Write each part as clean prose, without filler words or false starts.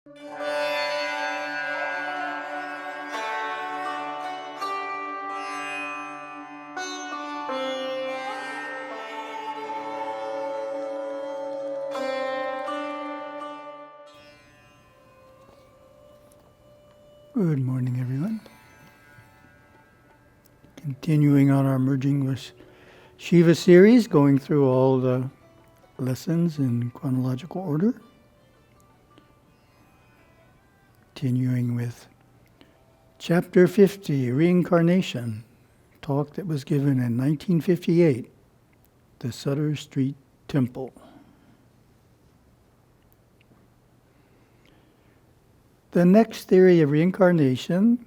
Good morning, everyone. Continuing on our Merging with Shiva series, going through all the lessons in chronological order. Continuing with Chapter 50, Reincarnation, talk that was given in 1958, the Sutter Street Temple. The next theory of reincarnation,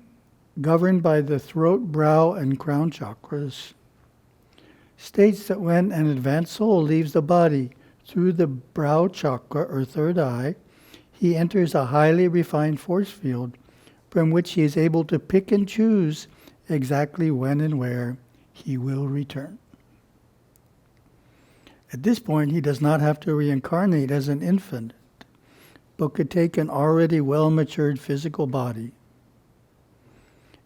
governed by the throat, brow, and crown chakras, states that when an advanced soul leaves the body through the brow chakra or third eye, he enters a highly refined force field from which he is able to pick and choose exactly when and where he will return. At this point, he does not have to reincarnate as an infant, but could take an already well-matured physical body.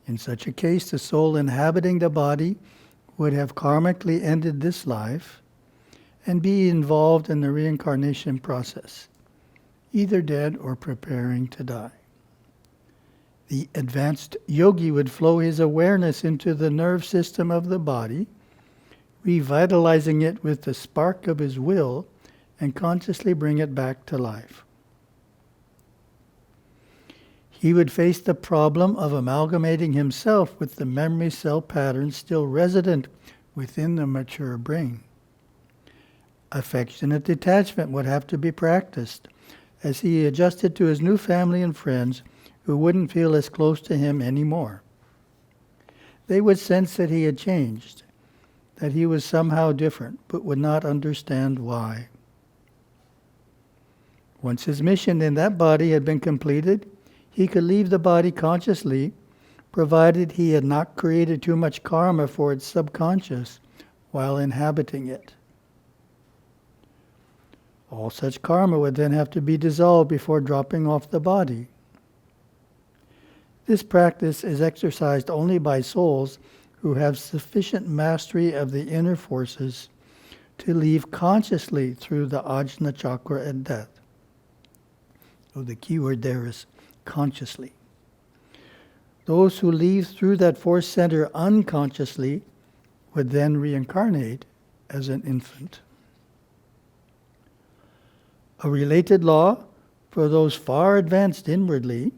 In such a case, the soul inhabiting the body would have karmically ended this life and be involved in the reincarnation process, either dead or preparing to die. The advanced yogi would flow his awareness into the nerve system of the body, revitalizing it with the spark of his will, and consciously bring it back to life. He would face the problem of amalgamating himself with the memory cell patterns still resident within the mature brain. Affectionate detachment would have to be practiced as he adjusted to his new family and friends who wouldn't feel as close to him anymore. They would sense that he had changed, that he was somehow different, but would not understand why. Once his mission in that body had been completed, he could leave the body consciously, provided he had not created too much karma for its subconscious while inhabiting it. All such karma would then have to be dissolved before dropping off the body. This practice is exercised only by souls who have sufficient mastery of the inner forces to leave consciously through the Ajna chakra at death. So the key word there is consciously. Those who leave through that force center unconsciously would then reincarnate as an infant. A related law for those far advanced inwardly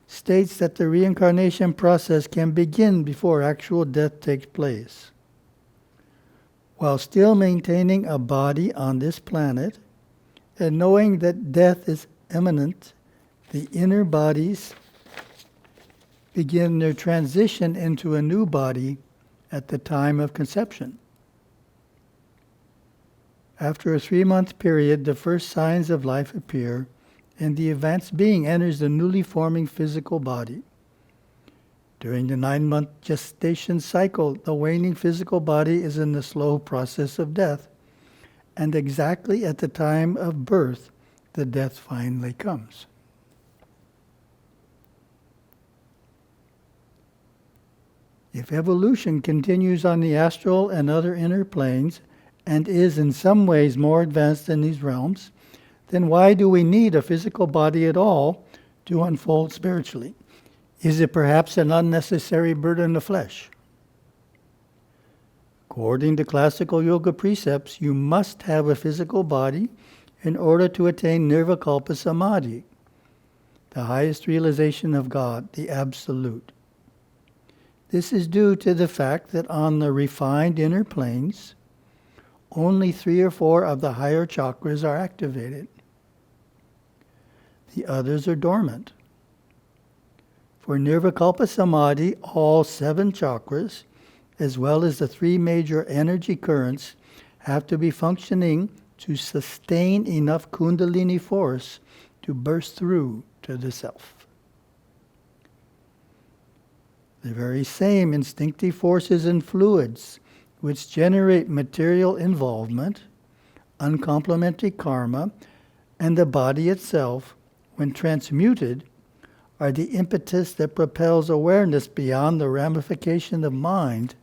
states that the reincarnation process can begin before actual death takes place. While still maintaining a body on this planet and knowing that death is imminent, the inner bodies begin their transition into a new body at the time of conception. After a 3-month period, the first signs of life appear, and the advanced being enters the newly forming physical body. During the 9-month gestation cycle, the waning physical body is in the slow process of death, and exactly at the time of birth, the death finally comes. If evolution continues on the astral and other inner planes, and is in some ways more advanced in these realms, then why do we need a physical body at all to unfold spiritually? Is it perhaps an unnecessary burden of flesh? According to classical yoga precepts, you must have a physical body in order to attain nirvikalpa samadhi, the highest realization of God, the Absolute. This is due to the fact that on the refined inner planes, only 3 or 4 of the higher chakras are activated. The others are dormant. For nirvikalpa samadhi, all 7 chakras, as well as the 3 major energy currents, have to be functioning to sustain enough kundalini force to burst through to the self. The very same instinctive forces and fluids which generate material involvement, uncomplimentary karma, and the body itself, when transmuted, are the impetus that propels awareness beyond the ramification of mind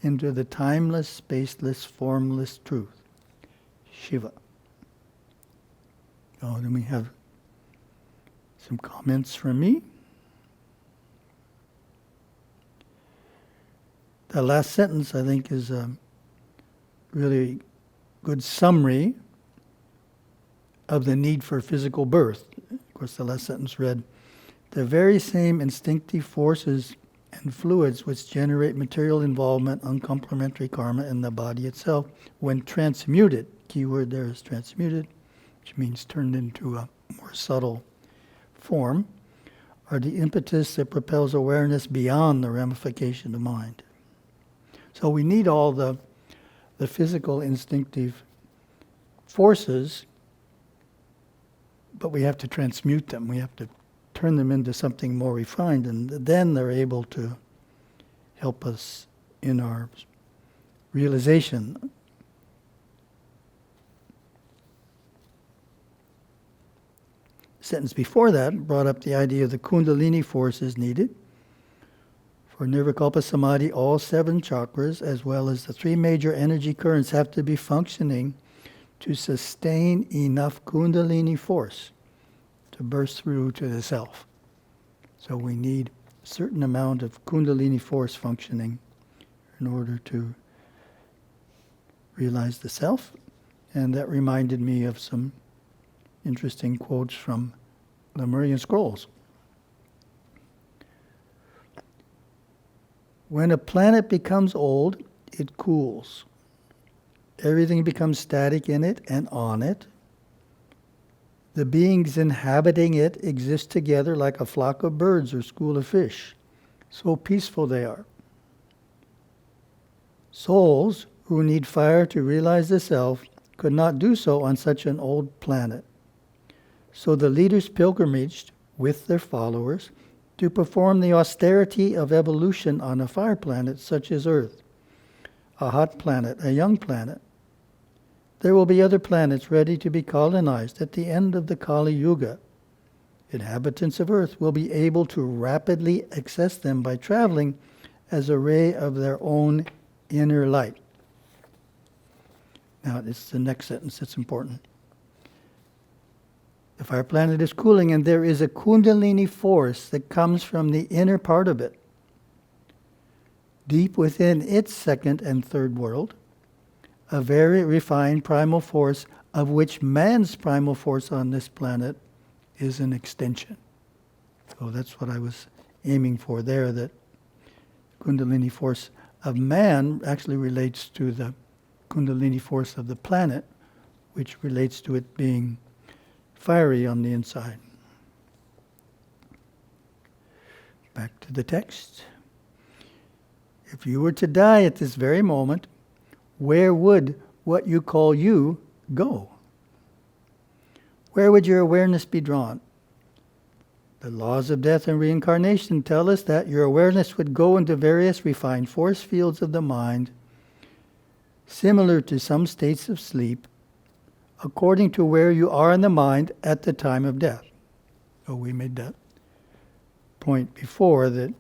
into the timeless, spaceless, formless truth, Shiva. Oh, then we have some comments from me. The last sentence, I think, is a really good summary of the need for physical birth. Of course, the last sentence read, the very same instinctive forces and fluids which generate material involvement, uncomplementary karma in the body itself, when transmuted, key word there is transmuted, which means turned into a more subtle form, are the impetus that propels awareness beyond the ramification of mind. So we need all the physical instinctive forces, but we have to transmute them. We have to turn them into something more refined, and then they're able to help us in our realization. The sentence before that brought up the idea of the Kundalini force is needed. For Nirvikalpa Samadhi, all 7 chakras, as well as the 3 major energy currents, have to be functioning to sustain enough Kundalini force to burst through to the self. So we need a certain amount of Kundalini force functioning in order to realize the self. And that reminded me of some interesting quotes from the Lemurian scrolls. When a planet becomes old, it cools. Everything becomes static in it and on it. The beings inhabiting it exist together like a flock of birds or school of fish. So peaceful they are. Souls who need fire to realize the self could not do so on such an old planet. So the leaders pilgrimaged with their followers to perform the austerity of evolution on a fire planet such as Earth, a hot planet, a young planet. There will be other planets ready to be colonized at the end of the Kali Yuga. Inhabitants of Earth will be able to rapidly access them by traveling as a ray of their own inner light. Now, it's the next sentence that's important. The fire planet is cooling, and there is a Kundalini force that comes from the inner part of it, deep within its second and third world, a very refined primal force of which man's primal force on this planet is an extension. So that's what I was aiming for there, that Kundalini force of man actually relates to the Kundalini force of the planet, which relates to it being fiery on the inside. Back to the text. If you were to die at this very moment, where would what you call you go? Where would your awareness be drawn? The laws of death and reincarnation tell us that your awareness would go into various refined force fields of the mind, similar to some states of sleep, according to where you are in the mind at the time of death. So we made that point before, that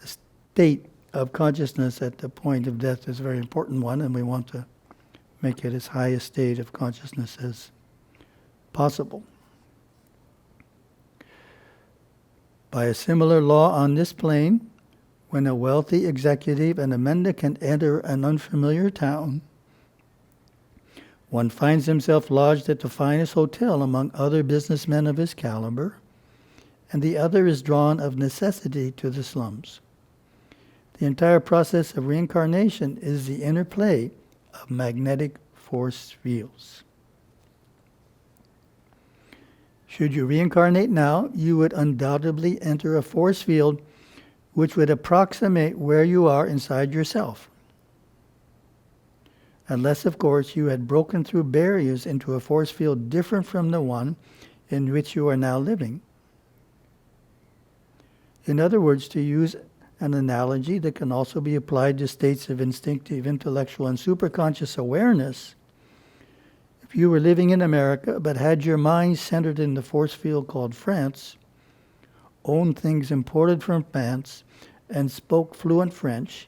the state of consciousness at the point of death is a very important one, and we want to make it as high a state of consciousness as possible. By a similar law on this plane, when a wealthy executive and a mendicant enter an unfamiliar town, one finds himself lodged at the finest hotel among other businessmen of his caliber, and the other is drawn of necessity to the slums. The entire process of reincarnation is the interplay of magnetic force fields. Should you reincarnate now, you would undoubtedly enter a force field which would approximate where you are inside yourself. Unless, of course, you had broken through barriers into a force field different from the one in which you are now living. In other words, to use an analogy that can also be applied to states of instinctive, intellectual, and superconscious awareness, if If you were living in America but had your mind centered in the force field called France, owned things imported from France, and spoke fluent French,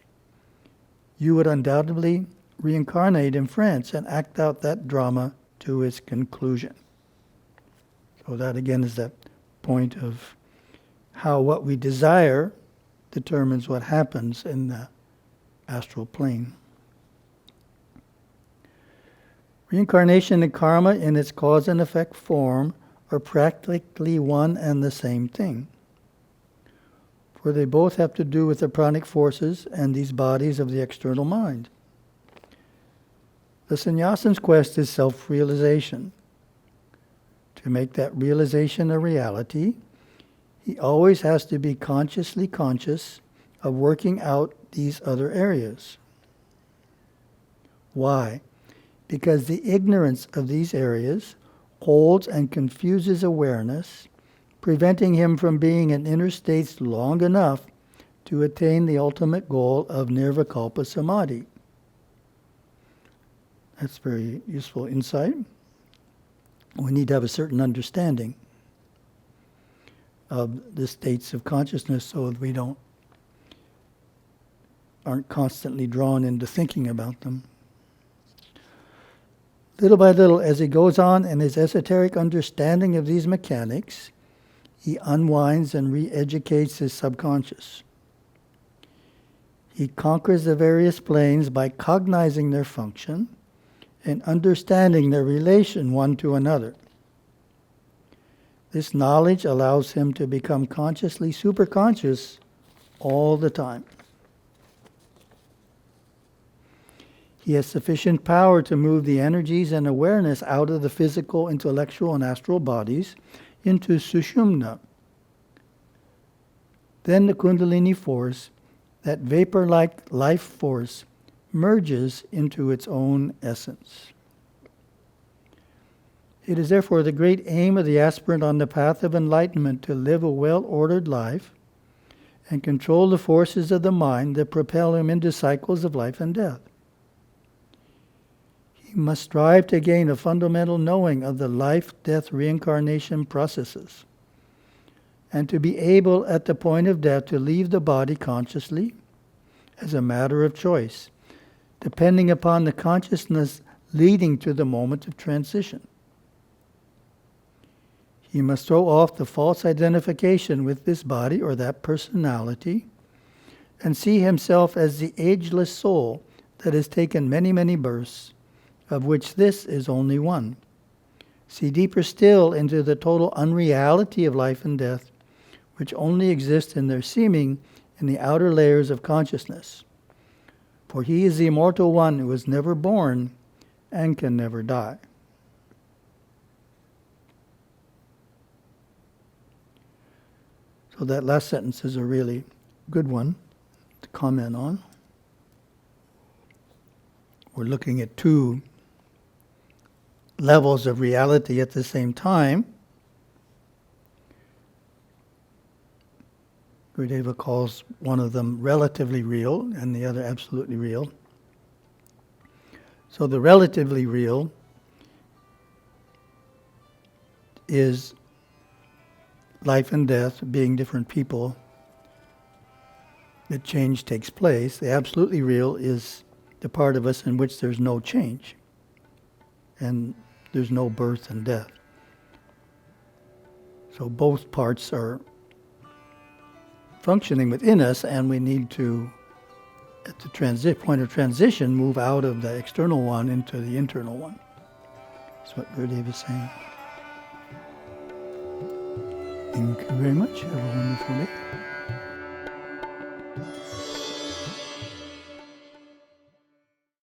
you would undoubtedly reincarnate in France and act out that drama to its conclusion. So that again is that point of how what we desire determines what happens in the astral plane. Reincarnation and karma in its cause and effect form are practically one and the same thing, for they both have to do with the pranic forces and these bodies of the external mind. The sannyasin's quest is self-realization. To make that realization a reality, he always has to be consciously conscious of working out these other areas. Why? Because the ignorance of these areas holds and confuses awareness, preventing him from being in inner states long enough to attain the ultimate goal of nirvikalpa samadhi. That's very useful insight. We need to have a certain understanding of the states of consciousness so that we aren't constantly drawn into thinking about them. Little by little, as he goes on in his esoteric understanding of these mechanics, he unwinds and re-educates his subconscious. He conquers the various planes by cognizing their function and understanding their relation one to another. This knowledge allows him to become consciously superconscious all the time. He has sufficient power to move the energies and awareness out of the physical, intellectual, and astral bodies into Sushumna. Then the Kundalini force, that vapor-like life force, merges into its own essence. It is therefore the great aim of the aspirant on the path of enlightenment to live a well-ordered life and control the forces of the mind that propel him into cycles of life and death. He must strive to gain a fundamental knowing of the life-death reincarnation processes and to be able at the point of death to leave the body consciously as a matter of choice, depending upon the consciousness leading to the moment of transition. He must throw off the false identification with this body or that personality and see himself as the ageless soul that has taken many, many births, of which this is only one. See deeper still into the total unreality of life and death, which only exist in their seeming in the outer layers of consciousness. For he is the immortal one who is never born and can never die. So that last sentence is a really good one to comment on. We're looking at two levels of reality at the same time. Gurudeva calls one of them relatively real and the other absolutely real. So the relatively real is life and death being different people, that change takes place. The absolutely real is the part of us in which there's no change and there's no birth and death. So both parts are functioning within us, and we need to, at the point of transition, move out of the external one into the internal one. That's what Gurudeva is saying. Thank you very much. Have a wonderful day.